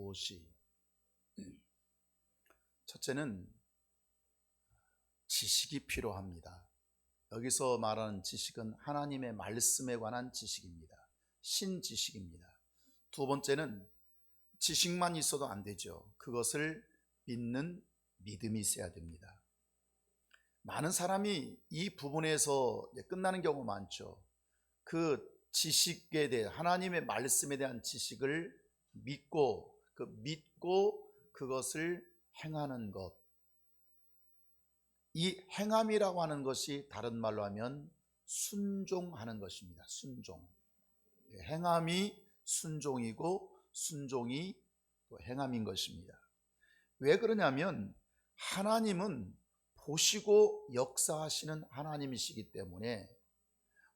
무엇이? 첫째는 지식이 필요합니다. 여기서 말하는 지식은 하나님의 말씀에 관한 지식입니다. 신지식입니다. 두 번째는 지식만 있어도 안 되죠. 그것을 믿는 믿음이 있어야 됩니다. 많은 사람이 이 부분에서 끝나는 경우가 많죠. 그 지식에 대해 하나님의 말씀에 대한 지식을 믿고 그것을 행하는 것. 이 행함이라고 하는 것이 다른 말로 하면 순종하는 것입니다. 순종. 행함이 순종이고 순종이 또 행함인 것입니다. 왜 그러냐면 하나님은 보시고 역사하시는 하나님이시기 때문에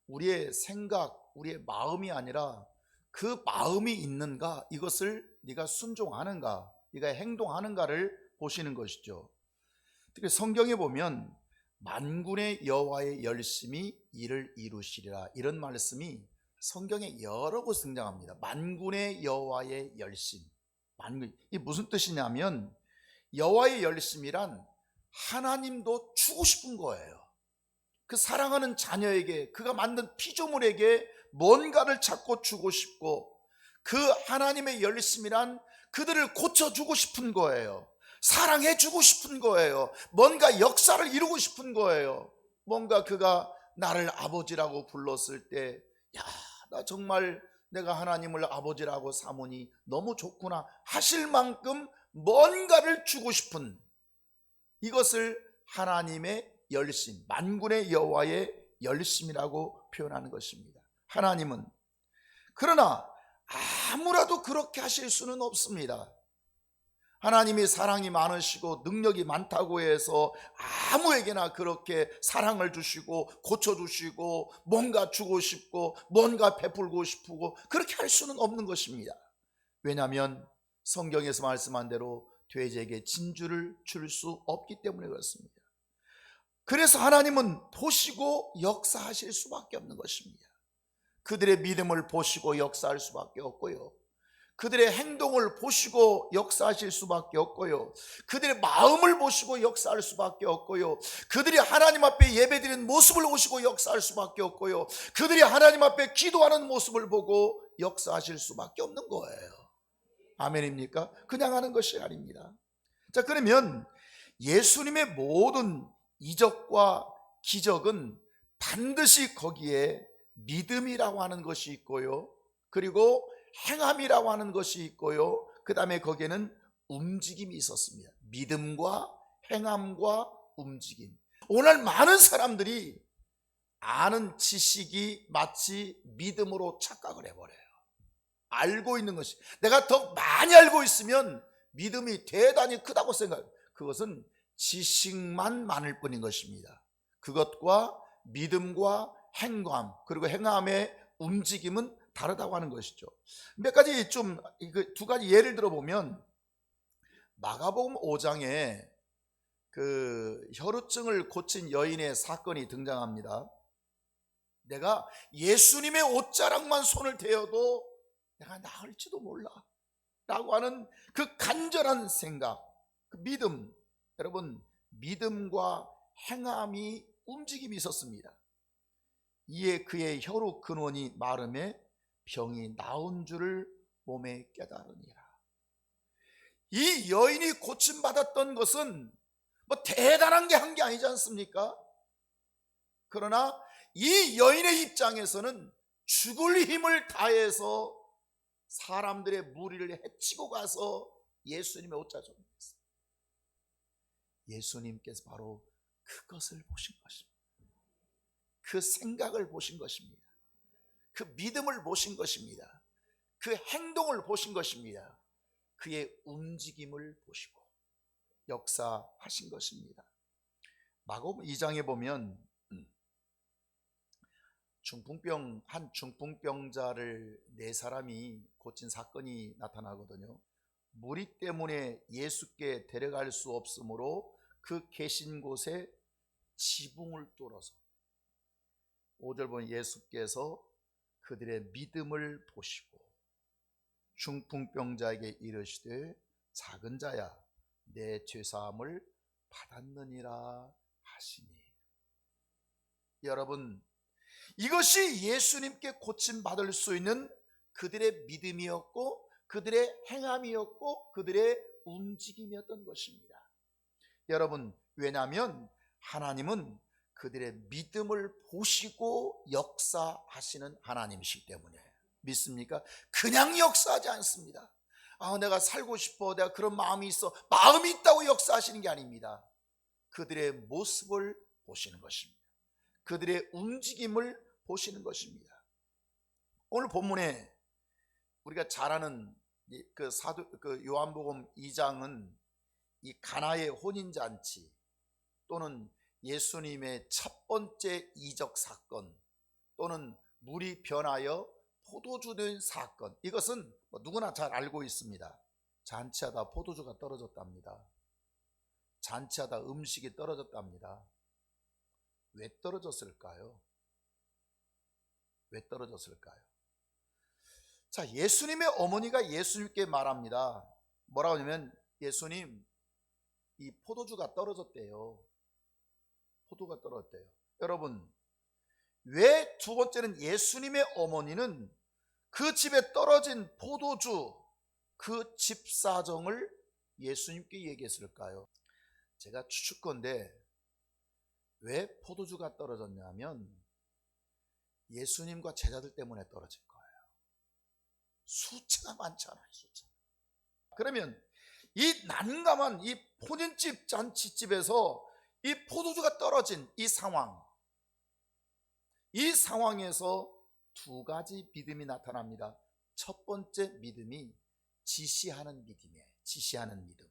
우리의 생각, 우리의 마음이 아니라 그 마음이 있는가, 이것을 네가 순종하는가, 네가 행동하는가를 보시는 것이죠. 특히 성경에 보면 만군의 여호와의 열심히 이를 이루시리라, 이런 말씀이 성경에 여러 곳 등장합니다. 만군의 여호와의 열심. 이게 무슨 뜻이냐면 여호와의 열심이란 하나님도 주고 싶은 거예요. 그 사랑하는 자녀에게, 그가 만든 피조물에게 뭔가를 자꾸 주고 싶고, 그 하나님의 열심이란 그들을 고쳐주고 싶은 거예요. 사랑해주고 싶은 거예요. 뭔가 역사를 이루고 싶은 거예요. 뭔가 그가 나를 아버지라고 불렀을 때, 야, 나 정말 내가 하나님을 아버지라고 삼으니 너무 좋구나 하실 만큼 뭔가를 주고 싶은, 이것을 하나님의 열심, 만군의 여호와의 열심이라고 표현하는 것입니다. 하나님은 그러나 아무라도 그렇게 하실 수는 없습니다. 하나님이 사랑이 많으시고 능력이 많다고 해서 아무에게나 그렇게 사랑을 주시고 고쳐주시고 뭔가 주고 싶고 뭔가 베풀고 싶고 그렇게 할 수는 없는 것입니다. 왜냐하면 성경에서 말씀한 대로 돼지에게 진주를 줄 수 없기 때문에 그렇습니다. 그래서 하나님은 보시고 역사하실 수밖에 없는 것입니다. 그들의 믿음을 보시고 역사할 수밖에 없고요, 그들의 행동을 보시고 역사하실 수밖에 없고요, 그들의 마음을 보시고 역사할 수밖에 없고요, 그들이 하나님 앞에 예배드리는 모습을 보시고 역사할 수밖에 없고요, 그들이 하나님 앞에 기도하는 모습을 보고 역사하실 수밖에 없는 거예요. 아멘입니까? 그냥 하는 것이 아닙니다. 자, 그러면 예수님의 모든 이적과 기적은 반드시 거기에 믿음이라고 하는 것이 있고요, 그리고 행함이라고 하는 것이 있고요, 그 다음에 거기에는 움직임이 있었습니다. 믿음과 행함과 움직임. 오늘 많은 사람들이 아는 지식이 마치 믿음으로 착각을 해버려요. 알고 있는 것이, 내가 더 많이 알고 있으면 믿음이 대단히 크다고 생각해요. 그것은 지식만 많을 뿐인 것입니다. 그것과 믿음과 행함, 그리고 행함의 움직임은 다르다고 하는 것이죠. 몇 가지 두 가지 예를 들어보면, 마가복음 5장에 그 혈루증을 고친 여인의 사건이 등장합니다. 내가 예수님의 옷자락만 손을 대어도 내가 나을지도 몰라 라고 하는 그 간절한 생각, 그 믿음. 여러분, 믿음과 행함이 움직임이 있었습니다. 이에 그의 혈루 근원이 마름에 병이 나은 줄을 몸에 깨달으니라. 이 여인이 고침받았던 것은 뭐 대단한 게 한 게 아니지 않습니까? 그러나 이 여인의 입장에서는 죽을 힘을 다해서 사람들의 무리를 해치고 가서 예수님의 옷자락을 했어요. 예수님께서 바로 그것을 보신 것입니다. 그 생각을 보신 것입니다. 그 믿음을 보신 것입니다. 그 행동을 보신 것입니다. 그의 움직임을 보시고 역사하신 것입니다. 마가복음 2장에 보면 한 중풍병자를 4사람이 고친 사건이 나타나거든요. 무리 때문에 예수께 데려갈 수 없으므로 그 계신 곳에 지붕을 뚫어서 5절 보면 예수께서 그들의 믿음을 보시고 중풍병자에게 이르시되 작은 자야 내 죄사함을 받았느니라 하시니. 여러분, 이것이 예수님께 고침받을 수 있는 그들의 믿음이었고 그들의 행함이었고 그들의 움직임이었던 것입니다. 여러분, 왜냐하면 하나님은 그들의 믿음을 보시고 역사하시는 하나님이시기 때문에. 믿습니까? 그냥 역사하지 않습니다. 내가 살고 싶어, 내가 그런 마음이 있어, 마음이 있다고 역사하시는 게 아닙니다. 그들의 모습을 보시는 것입니다. 그들의 움직임을 보시는 것입니다. 오늘 본문에 우리가 잘 아는 그 요한복음 2장은 이 가나의 혼인잔치 또는 예수님의 첫 번째 이적 사건 또는 물이 변하여 포도주 된 사건, 이것은 누구나 잘 알고 있습니다. 잔치하다 포도주가 떨어졌답니다. 잔치하다 음식이 떨어졌답니다. 왜 떨어졌을까요? 왜 떨어졌을까요? 자, 예수님의 어머니가 예수님께 말합니다. 뭐라고 하냐면, 예수님, 이 포도주가 떨어졌대요. 포도가 떨어졌대요. 여러분, 왜 두 번째는 예수님의 어머니는 그 집에 떨어진 포도주, 그 집 사정을 예수님께 얘기했을까요? 제가 추측건데 왜 포도주가 떨어졌냐면 예수님과 제자들 때문에 떨어진 거예요. 숫자가 많잖아요, 숫자. 그러면 이 난감한 이 혼인집 잔치집에서 이 포도주가 떨어진 이 상황에서 두 가지 믿음이 나타납니다. 첫 번째 믿음이 지시하는 믿음이에요. 지시하는 믿음.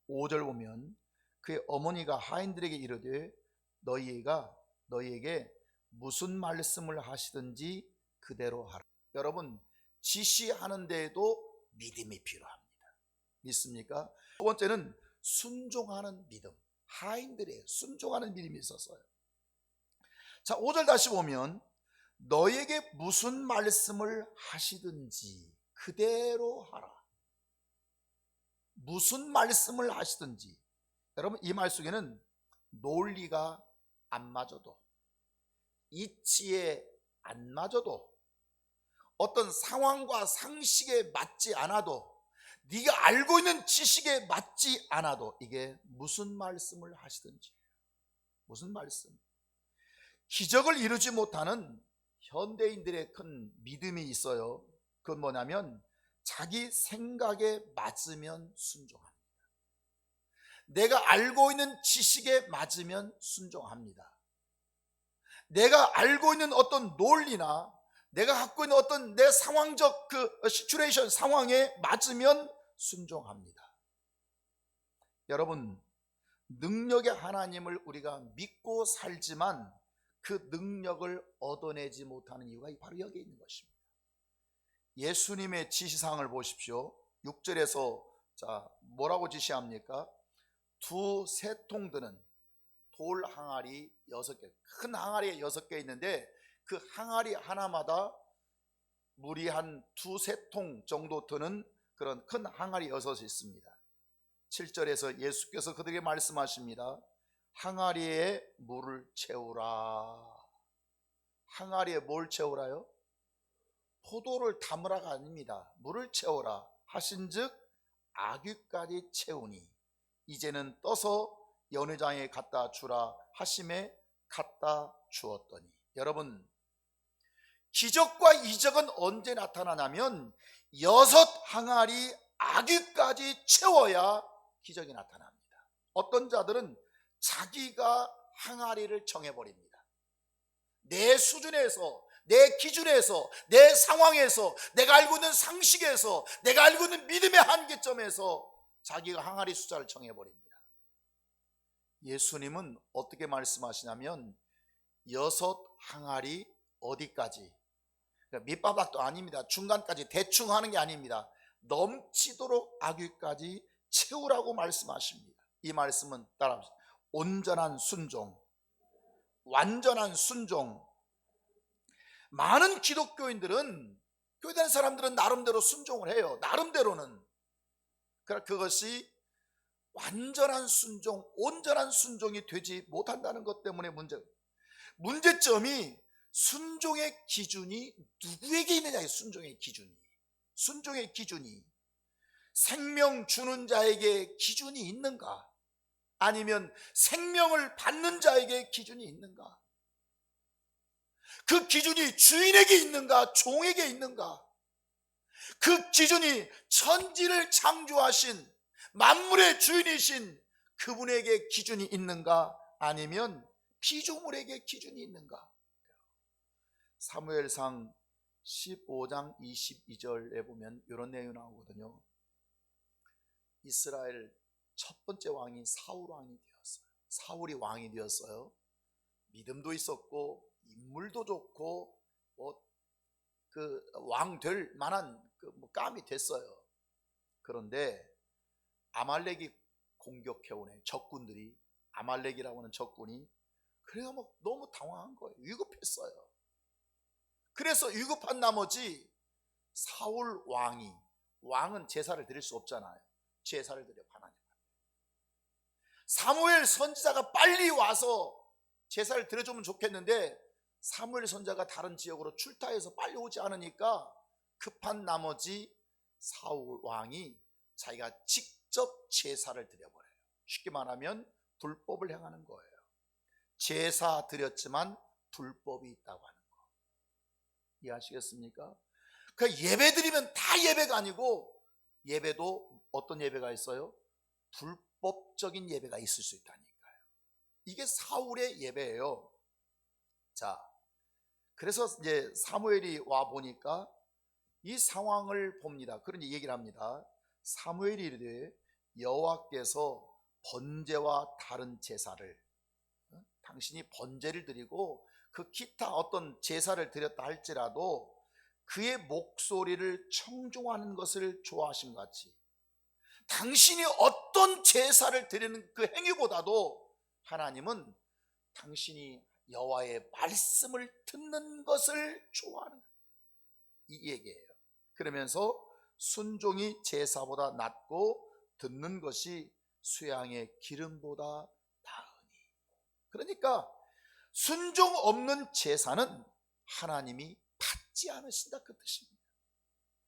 5절 보면 그의 어머니가 하인들에게 이르되 너희에게 무슨 말씀을 하시든지 그대로 하라. 여러분, 지시하는 데에도 믿음이 필요합니다. 믿습니까? 두 번째는 순종하는 믿음. 하인들의 순종하는 믿음이 있었어요. 자, 5절 다시 보면 너에게 무슨 말씀을 하시든지 그대로 하라. 무슨 말씀을 하시든지. 여러분, 이 말 속에는 논리가 안 맞아도, 이치에 안 맞아도, 어떤 상황과 상식에 맞지 않아도, 네가 알고 있는 지식에 맞지 않아도 이게 무슨 말씀을 하시든지. 무슨 말씀? 기적을 이루지 못하는 현대인들의 큰 믿음이 있어요. 그건 뭐냐면 자기 생각에 맞으면 순종합니다. 내가 알고 있는 지식에 맞으면 순종합니다. 내가 알고 있는 어떤 논리나 내가 갖고 있는 어떤 내 상황적 시츄에이션 상황에 맞으면 순종합니다. 여러분, 능력의 하나님을 우리가 믿고 살지만 그 능력을 얻어내지 못하는 이유가 바로 여기에 있는 것입니다. 예수님의 지시사항을 보십시오. 6절에서 자, 뭐라고 지시합니까? 두 쇠통 드는 돌 항아리 6개, 큰 항아리에 6개 있는데 그 항아리 하나마다 물이 한 두세 통 정도 드는 그런 큰 항아리 6이 있습니다. 7절에서 예수께서 그들에게 말씀하십니다. 항아리에 물을 채우라. 항아리에 뭘 채우라요? 포도를 담으라가 아닙니다. 물을 채우라 하신즉 아귀까지 채우니 이제는 떠서 연회장에 갖다 주라 하심에 갖다 주었더니. 여러분, 기적과 이적은 언제 나타나냐면 6 항아리 아귀까지 채워야 기적이 나타납니다. 어떤 자들은 자기가 항아리를 정해버립니다. 내 수준에서, 내 기준에서, 내 상황에서, 내가 알고 있는 상식에서, 내가 알고 있는 믿음의 한계점에서 자기가 항아리 숫자를 정해버립니다. 예수님은 어떻게 말씀하시냐면 6 항아리 어디까지? 밑바닥도 아닙니다. 중간까지 대충 하는 게 아닙니다. 넘치도록 아귀까지 채우라고 말씀하십니다. 이 말씀은 따라합시다. 온전한 순종, 완전한 순종. 많은 기독교인들은 교회 다니는 사람들은 나름대로 순종을 해요. 나름대로는. 그러나 그것이 완전한 순종, 온전한 순종이 되지 못한다는 것 때문에 문제점이 순종의 기준이 누구에게 있느냐의 순종의 기준이. 순종의 기준이 생명 주는 자에게 기준이 있는가? 아니면 생명을 받는 자에게 기준이 있는가? 그 기준이 주인에게 있는가? 종에게 있는가? 그 기준이 천지를 창조하신 만물의 주인이신 그분에게 기준이 있는가? 아니면 피조물에게 기준이 있는가? 사무엘상 15장 22절에 보면 이런 내용이 나오거든요. 이스라엘 첫 번째 왕이 사울 왕이 되었어요. 사울이 왕이 되었어요. 믿음도 있었고 인물도 좋고 왕 될 만한 감이 됐어요. 그런데 아말렉이 공격해오네. 적군들이, 아말렉이라고 하는 적군이. 그래서 너무 당황한 거예요. 위급했어요. 그래서 위급한 나머지 사울 왕은 제사를 드릴 수 없잖아요. 제사를 드려 하나님. 사무엘 선지자가 빨리 와서 제사를 드려주면 좋겠는데 사무엘 선지자가 다른 지역으로 출타해서 빨리 오지 않으니까 급한 나머지 사울 왕이 자기가 직접 제사를 드려버려요. 쉽게 말하면 불법을 행하는 거예요. 제사 드렸지만 불법이 있다고 하는 거 이해하시겠습니까? 그 예배 드리면 다 예배가 아니고 예배도 어떤 예배가 있어요? 불법적인 예배가 있을 수 있다니까요. 이게 사울의 예배예요. 자, 그래서 이제 사무엘이 와 보니까 이 상황을 봅니다. 그러니 얘기를 합니다. 사무엘이 이르되 여호와께서 번제와 다른 제사를, 당신이 번제를 드리고 그 기타 어떤 제사를 드렸다 할지라도 그의 목소리를 청종하는 것을 좋아하신 것 같이 당신이 어떤 제사를 드리는 그 행위보다도 하나님은 당신이 여호와의 말씀을 듣는 것을 좋아하는, 이 얘기예요. 그러면서 순종이 제사보다 낫고 듣는 것이 수양의 기름보다 나으니. 그러니까 순종 없는 제사는 하나님이 받지 않으신다, 그 뜻입니다.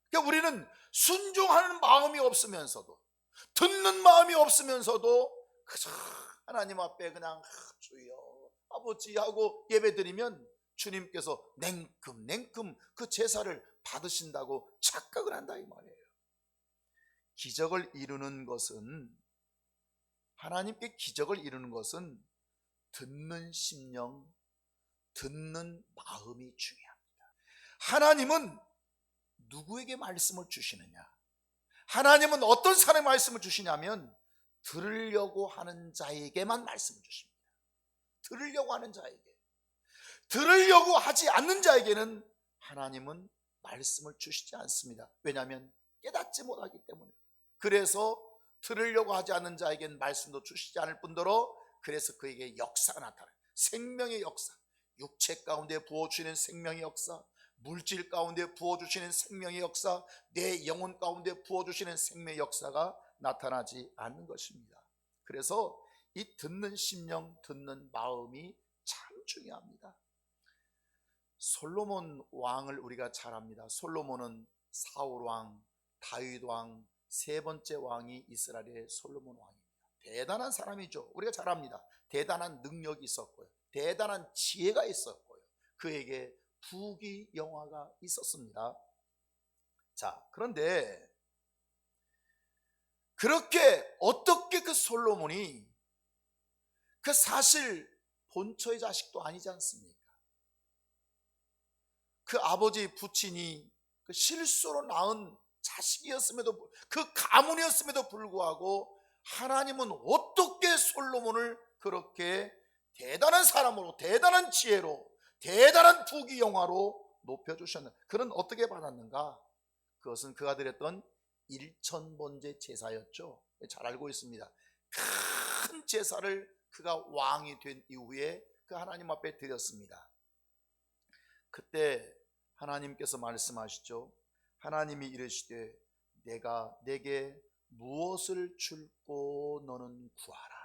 그러니까 우리는 순종하는 마음이 없으면서도, 듣는 마음이 없으면서도 그저 하나님 앞에 그냥 주여 아버지 하고 예배드리면 주님께서 냉큼 그 제사를 받으신다고 착각을 한다 이 말이에요. 기적을 이루는 것은, 하나님께 기적을 이루는 것은 듣는 심령, 듣는 마음이 중요합니다. 하나님은 누구에게 말씀을 주시느냐? 하나님은 어떤 사람의 말씀을 주시냐면 들으려고 하는 자에게만 말씀을 주십니다. 들으려고 하는 자에게. 들으려고 하지 않는 자에게는 하나님은 말씀을 주시지 않습니다. 왜냐하면 깨닫지 못하기 때문에. 그래서 들으려고 하지 않는 자에게는 말씀도 주시지 않을 뿐더러 그래서 그에게 역사가 나타나요. 생명의 역사, 육체 가운데 부어주시는 생명의 역사, 물질 가운데 부어주시는 생명의 역사, 내 영혼 가운데 부어주시는 생명의 역사가 나타나지 않는 것입니다. 그래서 이 듣는 심령, 듣는 마음이 참 중요합니다. 솔로몬 왕을 우리가 잘 압니다. 솔로몬은 사울 왕, 다윗 왕, 세 번째 왕이 이스라엘의 솔로몬 왕입니다. 대단한 사람이죠. 우리가 잘 압니다. 대단한 능력이 있었고요, 대단한 지혜가 있었고요, 그에게 부귀영화가 있었습니다. 자, 그런데 그렇게 어떻게 그 솔로몬이, 그 사실 본처의 자식도 아니지 않습니까? 그 아버지 부친이 그 실수로 낳은 자식이었음에도, 그 가문이었음에도 불구하고 하나님은 어떻게 솔로몬을 그렇게 대단한 사람으로, 대단한 지혜로, 대단한 부귀영화로 높여주셨는가? 그는 어떻게 받았는가? 그것은 그가 드렸던 일천번제 제사였죠. 잘 알고 있습니다. 큰 제사를 그가 왕이 된 이후에 그 하나님 앞에 드렸습니다. 그때 하나님께서 말씀하시죠. 하나님이 이르시되 내가 내게 무엇을 줄고 너는 구하라.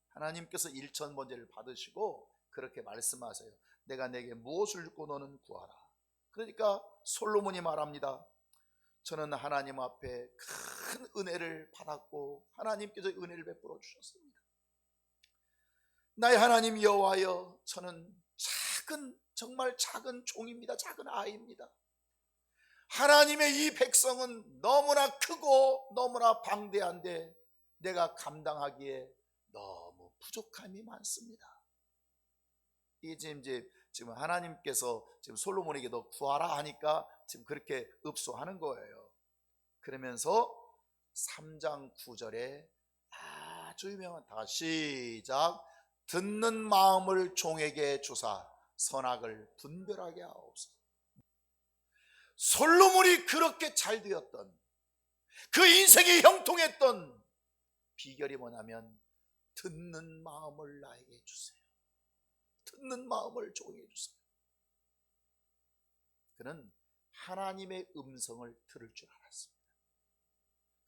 하나님께서 일천번제를 받으시고 그렇게 말씀하세요. 내가 내게 무엇을 줄고 너는 구하라. 그러니까 솔로몬이 말합니다. 저는 하나님 앞에 큰 은혜를 받았고 하나님께서 은혜를 베풀어 주셨습니다. 나의 하나님 여호와여, 저는 정말 작은 종입니다. 작은 아이입니다. 하나님의 이 백성은 너무나 크고 너무나 방대한데 내가 감당하기에 너무 부족함이 많습니다. 이게 지금 하나님께서 지금 솔로몬에게 너 구하라 하니까 지금 그렇게 읍소하는 거예요. 그러면서 3장 9절에 아주 유명한, 다 시작. 듣는 마음을 종에게 주사 선악을 분별하게 하옵소서. 솔로몬이 그렇게 잘 되었던, 그 인생이 형통했던 비결이 뭐냐면 듣는 마음을 나에게 주세요. 듣는 마음을 종에게 주세요. 그는 하나님의 음성을 들을 줄 알았습니다.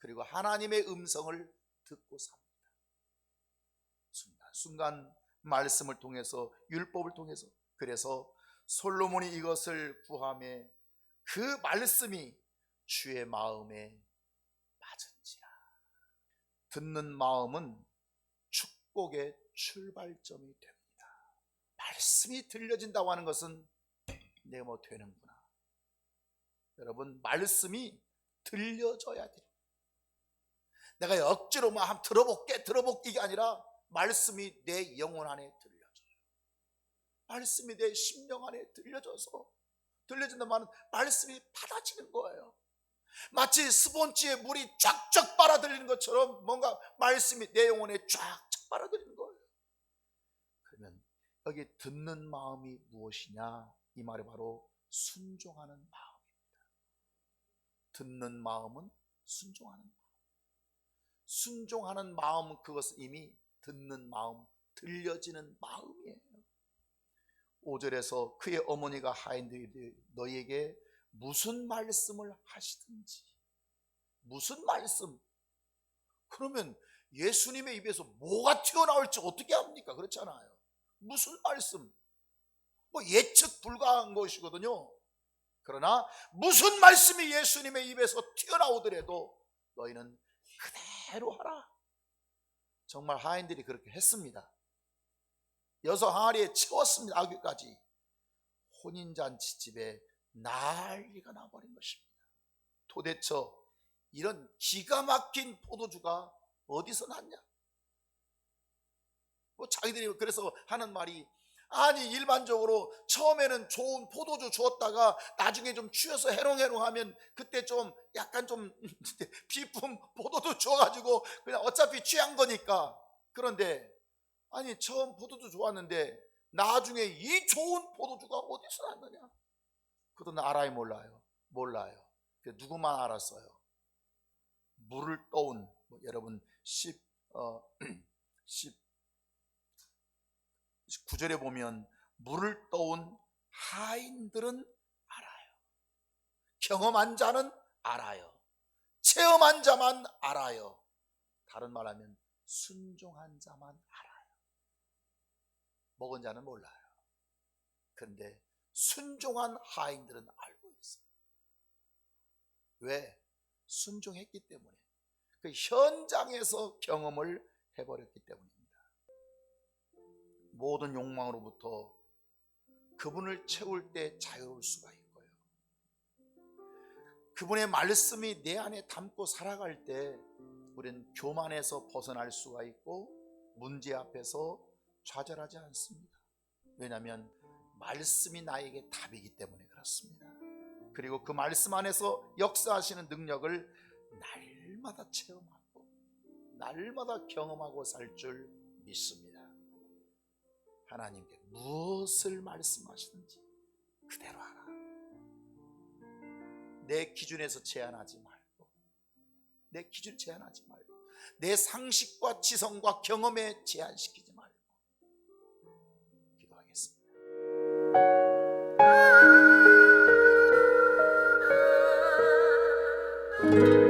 그리고 하나님의 음성을 듣고 삽니다. 순간순간 말씀을 통해서, 율법을 통해서. 그래서 솔로몬이 이것을 구하며 그 말씀이 주의 마음에 맞은지라. 듣는 마음은 축복의 출발점이 됩니다. 말씀이 들려진다고 하는 것은 내가 뭐 되는구나. 여러분, 말씀이 들려져야 돼요. 내가 억지로 뭐 한번 들어볼게 이게 아니라 말씀이 내 영혼 안에 들려져요. 말씀이 내 심령 안에 들려진다는 말은 말씀이 받아지는 거예요. 마치 스폰지에 물이 쫙쫙 빨아들이는 것처럼 뭔가 말씀이 내 영혼에 쫙쫙 빨아들이는 거예요. 그러면 여기 듣는 마음이 무엇이냐? 이 말이 바로 순종하는 마음입니다. 듣는 마음은 순종하는 마음. 순종하는 마음은 그것은 이미 듣는 마음, 들려지는 마음이에요. 5절에서 그의 어머니가 하인들이 너희에게 무슨 말씀을 하시든지. 무슨 말씀? 그러면 예수님의 입에서 뭐가 튀어나올지 어떻게 합니까? 그렇잖아요. 무슨 말씀? 뭐 예측 불가한 것이거든요. 그러나 무슨 말씀이 예수님의 입에서 튀어나오더라도 너희는 그대로 하라. 정말 하인들이 그렇게 했습니다. 여섯 항아리에 채웠습니다. 아귀까지. 혼인잔치집에 난리가 나버린 것입니다. 도대체 이런 기가 막힌 포도주가 어디서 났냐? 뭐 자기들이 그래서 하는 말이, 아니 일반적으로 처음에는 좋은 포도주 주었다가 나중에 좀 취해서 해롱해롱하면 그때 좀 약간 좀 비품 포도주 주어가지고 그냥 어차피 취한 거니까. 그런데 아니 처음 포도주 좋았는데 나중에 이 좋은 포도주가 어디서 났느냐? 그것도 알아요, 몰라요? 몰라요. 누구만 알았어요? 물을 떠온, 여러분 19절에 보면 물을 떠온 하인들은 알아요. 경험한 자는 알아요. 체험한 자만 알아요. 다른 말하면 순종한 자만 알아요. 먹은 자는 몰라요. 그런데 순종한 하인들은 알고 있어요. 왜? 순종했기 때문에. 그 현장에서 경험을 해버렸기 때문입니다. 모든 욕망으로부터 그분을 채울 때 자유로울 수가 있고요. 그분의 말씀이 내 안에 담고 살아갈 때 우리는 교만에서 벗어날 수가 있고 문제 앞에서 좌절하지 않습니다. 왜냐하면 말씀이 나에게 답이기 때문에 그렇습니다. 그리고 그 말씀 안에서 역사하시는 능력을 날마다 체험하고 날마다 경험하고 살 줄 믿습니다. 하나님께 무엇을 말씀하시든지 그대로 하라. 내 기준에서 제한하지 말고, 내 기준 제한하지 말고, 내 상식과 지성과 경험에 제한시키지 말고. 기도하겠습니다. 아멘.